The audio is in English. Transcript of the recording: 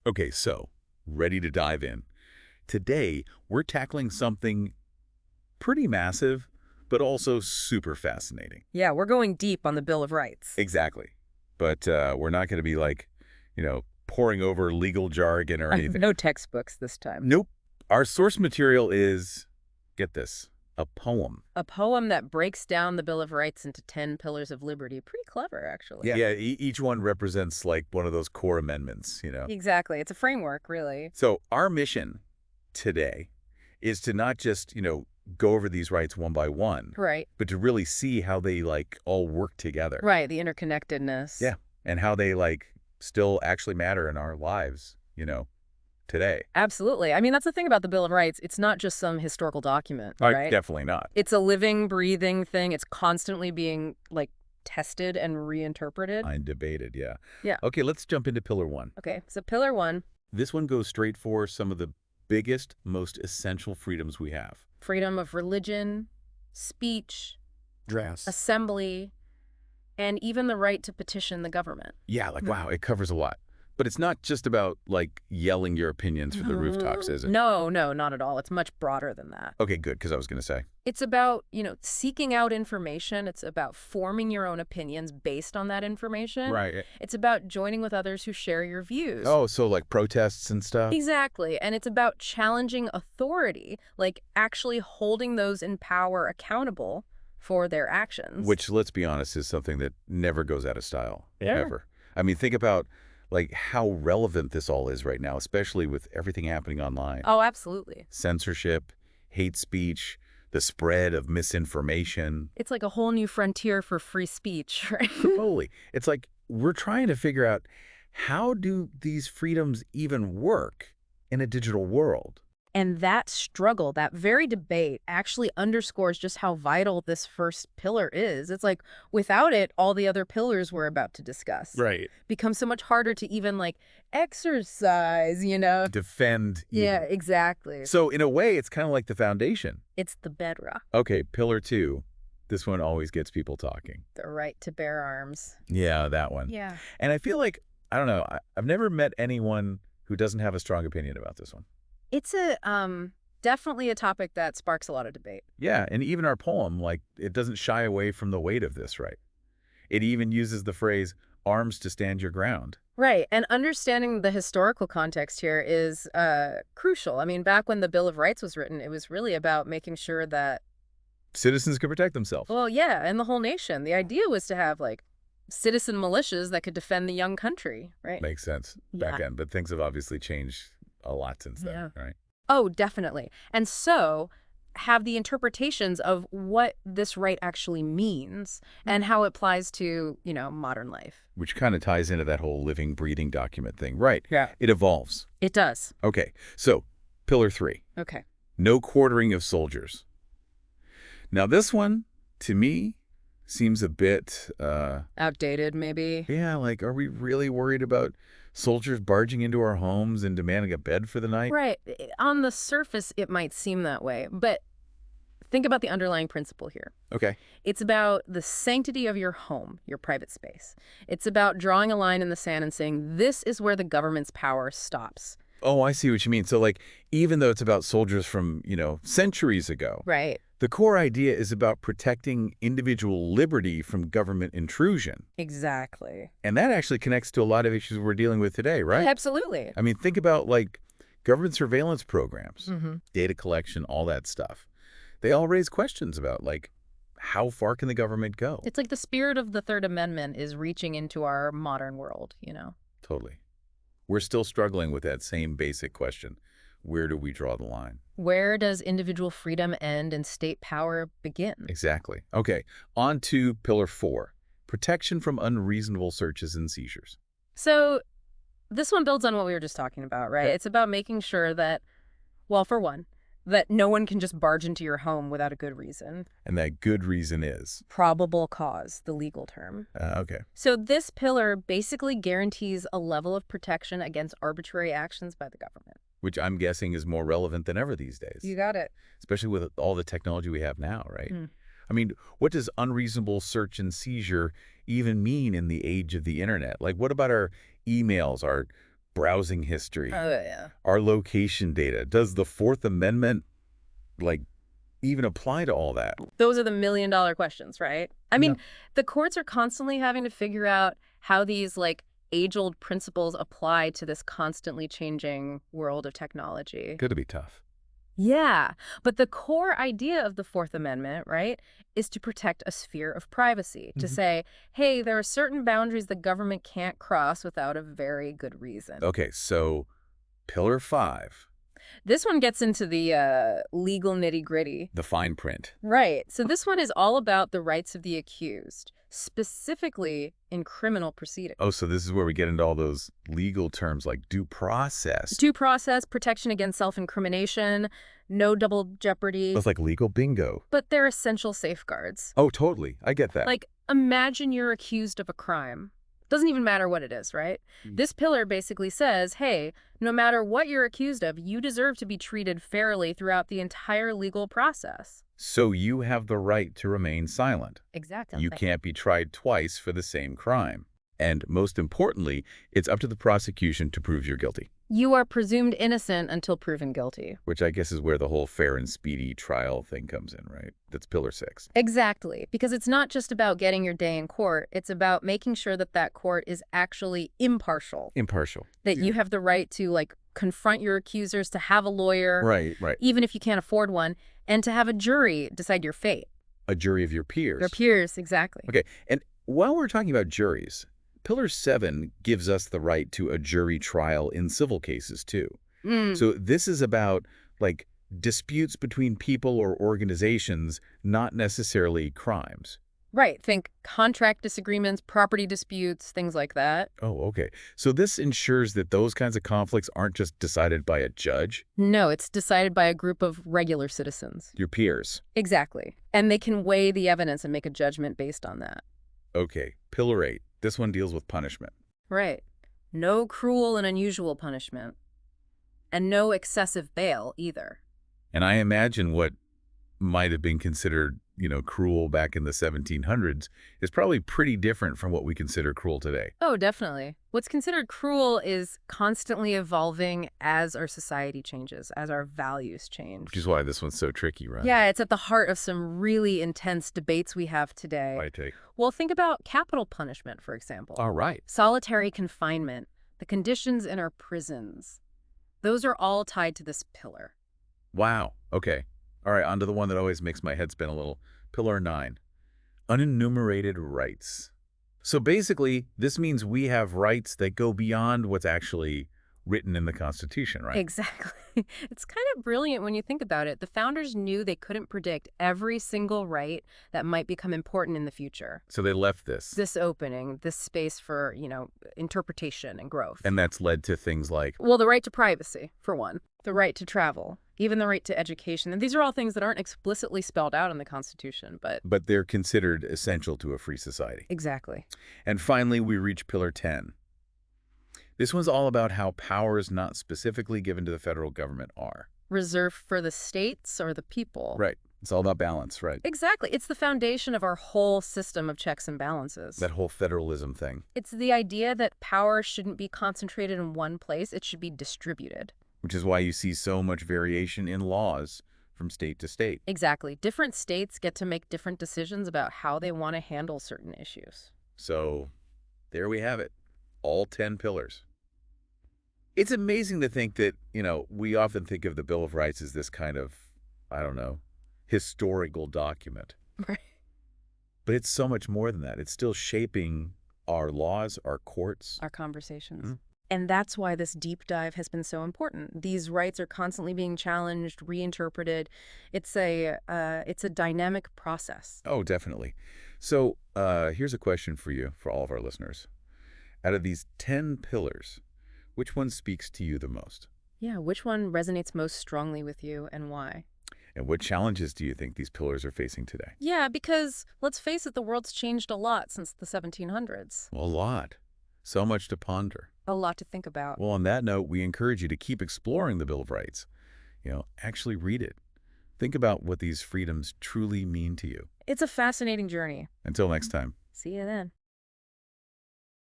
Okay, so ready to dive in. Today, we're tackling something pretty massive, but also super fascinating. Yeah, we're going deep on the Bill of Rights. Exactly. But we're not going to be like, pouring over legal jargon or anything. No textbooks this time. Nope. Our source material is, get this, a poem. A poem that breaks down the Bill of Rights into 10 pillars of liberty. Pretty clever, actually. Yeah, each one represents like one of those core amendments. Exactly. It's a framework, really. So our mission today is to not just, go over these rights one by one, Right. but to really see how they like all work together. Right, the interconnectedness. Yeah. And how they like still actually matter in our lives, today. Absolutely. I mean, that's the thing about the Bill of Rights. It's not just some historical document, right? Definitely not. It's a living, breathing thing. It's constantly being, tested and reinterpreted. Undebated, yeah. Yeah. Okay, let's jump into Pillar 1. Okay, so Pillar 1, This one goes straight for some of the biggest, most essential freedoms we have. freedom of religion, speech, Dress. assembly, and even the right to petition the government. Yeah, wow, it covers a lot. But it's not just about, like, yelling your opinions from the rooftops, is it? No, not at all. It's much broader than that. Okay, good, because I was going to say. It's about, seeking out information. It's about forming your own opinions based on that information. Right. It's about joining with others who share your views. Oh, so like protests and stuff? Exactly. And it's about challenging authority, like actually holding those in power accountable for their actions. Which, let's be honest, is something that never goes out of style, Yeah. ever. I mean, think about, like, how relevant this all is right now, especially with everything happening online. Oh, absolutely. Censorship, hate speech, the spread of misinformation. It's like a whole new frontier for free speech, right? Totally. It's like we're trying to figure out, how do these freedoms even work in a digital world? And that struggle, that very debate, actually underscores just how vital this first pillar is. It's like, without it, all the other pillars we're about to discuss become so much harder to even, exercise, Defend. Yeah, even. exactly. So in a way, it's kind of like the foundation. It's the bedrock, Okay, Pillar 2. This one always gets people talking. the right to bear arms. Yeah, that one. Yeah. And I feel like, I don't know, I've never met anyone who doesn't have a strong opinion about this one. It's definitely a topic that sparks a lot of debate. Yeah, and even our poem, it doesn't shy away from the weight of this, right? It even uses the phrase, arms to stand your ground. Right. And understanding the historical context here is crucial. I mean, back when the Bill of Rights was written, it was really about making sure that, Citizens can protect themselves. well, yeah, and the whole nation. The idea was to have, citizen militias that could defend the young country, right? Makes sense back then, but things have obviously changed a lot since then, right? Oh, definitely. And so have the interpretations of what this right actually means and how it applies to, modern life. Which kind of ties into that whole living, breathing document thing. Right. Yeah. It evolves. It does. Okay, so Pillar 3. Okay. No quartering of soldiers. Now this one, to me, seems a bit, Outdated, maybe. yeah, are we really worried about soldiers barging into our homes and demanding a bed for the night? Right. On the surface, it might seem that way, but think about the underlying principle here. Okay. It's about the sanctity of your home, your private space. It's about drawing a line in the sand and saying, this is where the government's power stops. Oh, I see what you mean. So, even though it's about soldiers from, centuries ago, Right. the core idea is about protecting individual liberty from government intrusion. Exactly. And that actually connects to a lot of issues we're dealing with today, right? Absolutely. I mean, think about, government surveillance programs, data collection, all that stuff. They all raise questions about, how far can the government go? It's like the spirit of the Third Amendment is reaching into our modern world, Totally. We're still struggling with that same basic question. Where do we draw the line? Where does individual freedom end and state power begin? Exactly. Okay, on to Pillar 4, protection from unreasonable searches and seizures. So this one builds on what we were just talking about, right? Okay. It's about making sure that, well, for one, that no one can just barge into your home without a good reason. And that good reason is? Probable cause, the legal term. Okay. So this pillar basically guarantees a level of protection against arbitrary actions by the government. Which I'm guessing is more relevant than ever these days. You got it. Especially with all the technology we have now, right? Mm. I mean, what does unreasonable search and seizure even mean in the age of the internet? What about our emails, our browsing history, Oh, yeah. our location data. Does the Fourth Amendment, like, even apply to all that? Those are the million-dollar questions, right? I Yeah. mean, the courts are constantly having to figure out how these, like, age-old principles apply to this constantly changing world of technology. Could be tough. Yeah, but the core idea of the Fourth Amendment, right, is to protect a sphere of privacy, to Mhm. say, hey, there are certain boundaries the government can't cross without a very good reason. Okay, so Pillar 5, This one gets into the legal nitty-gritty. the fine print. Right. So this one is all about the rights of the accused, specifically in criminal proceedings. Oh, so this is where we get into all those legal terms like due process. Due process, protection against self-incrimination, no double jeopardy, That's like legal bingo. but they're essential safeguards. Oh, totally. I get that. Like, imagine you're accused of a crime. Doesn't even matter what it is, right? Mm. This pillar basically says, hey, no matter what you're accused of, you deserve to be treated fairly throughout the entire legal process. So you have the right to remain silent. Exactly. You can't be tried twice for the same crime. And most importantly, it's up to the prosecution to prove you're guilty, You are presumed innocent until proven guilty. which I guess is where the whole fair and speedy trial thing comes in, right? That's Pillar 6. Exactly, because it's not just about getting your day in court. It's about making sure that that court is actually impartial, Impartial. that you have the right to, like, confront your accusers, to have a lawyer, Right. even if you can't afford one, and to have a jury decide your fate. A jury of your peers. Your peers, exactly. Okay, and while we're talking about juries, Pillar 7 gives us the right to a jury trial in civil cases, too. So this is about, like, disputes between people or organizations, not necessarily crimes. Right, think contract disagreements, property disputes, things like that. Oh, okay. So this ensures that those kinds of conflicts aren't just decided by a judge, No, it's decided by a group of regular citizens. your peers. Exactly. And they can weigh the evidence and make a judgment based on that. Okay, Pillar 8. This one deals with punishment. Right. No cruel and unusual punishment. And no excessive bail either. And I imagine what might have been considered, cruel back in the 1700s is probably pretty different from what we consider cruel today. Oh, definitely. What's considered cruel is constantly evolving as our society changes, as our values change. Which is why this one's so tricky, right? Yeah, it's at the heart of some really intense debates we have today. I take. Well, think about capital punishment, for example. All right. Solitary confinement, the conditions in our prisons. Those are all tied to this pillar. Wow. Okay. All right, on to the one that always makes my head spin a little. Pillar 9. Unenumerated rights. So basically, this means we have rights that go beyond what's actually written in the Constitution, right? Exactly. It's kind of brilliant when you think about it. The founders knew they couldn't predict every single right that might become important in the future. So they left this. This opening, this space for, interpretation and growth. And that's led to things like, Well, the right to privacy, for one. The right to travel. Even the right to education. And these are all things that aren't explicitly spelled out in the Constitution, but... but they're considered essential to a free society. Exactly. And finally, we reach Pillar 10. This one's all about how powers not specifically given to the federal government are. Reserved for the states or the people. Right. It's all about balance, right? Exactly. It's the foundation of our whole system of checks and balances. That whole federalism thing. It's the idea that power shouldn't be concentrated in one place. It should be distributed. Which is why you see so much variation in laws from state to state. Exactly. Different states get to make different decisions about how they want to handle certain issues. So there we have it. All 10 pillars. It's amazing to think that, we often think of the Bill of Rights as this kind of, I don't know, historical document. Right. But it's so much more than that. It's still shaping our laws, our courts. Our conversations. Mm-hmm. And that's why this deep dive has been so important. These rights are constantly being challenged, reinterpreted. It's a dynamic process. Oh, definitely. So here's a question for you, for all of our listeners. Out of these 10 pillars, which one speaks to you the most? Yeah, which one resonates most strongly with you and why? And what challenges do you think these pillars are facing today? Yeah, because let's face it, the world's changed a lot since the 1700s. Well, a lot. So much to ponder. A lot to think about. Well, on that note, we encourage you to keep exploring the Bill of Rights. Actually read it. Think about what these freedoms truly mean to you. It's a fascinating journey. Until next time. See you then.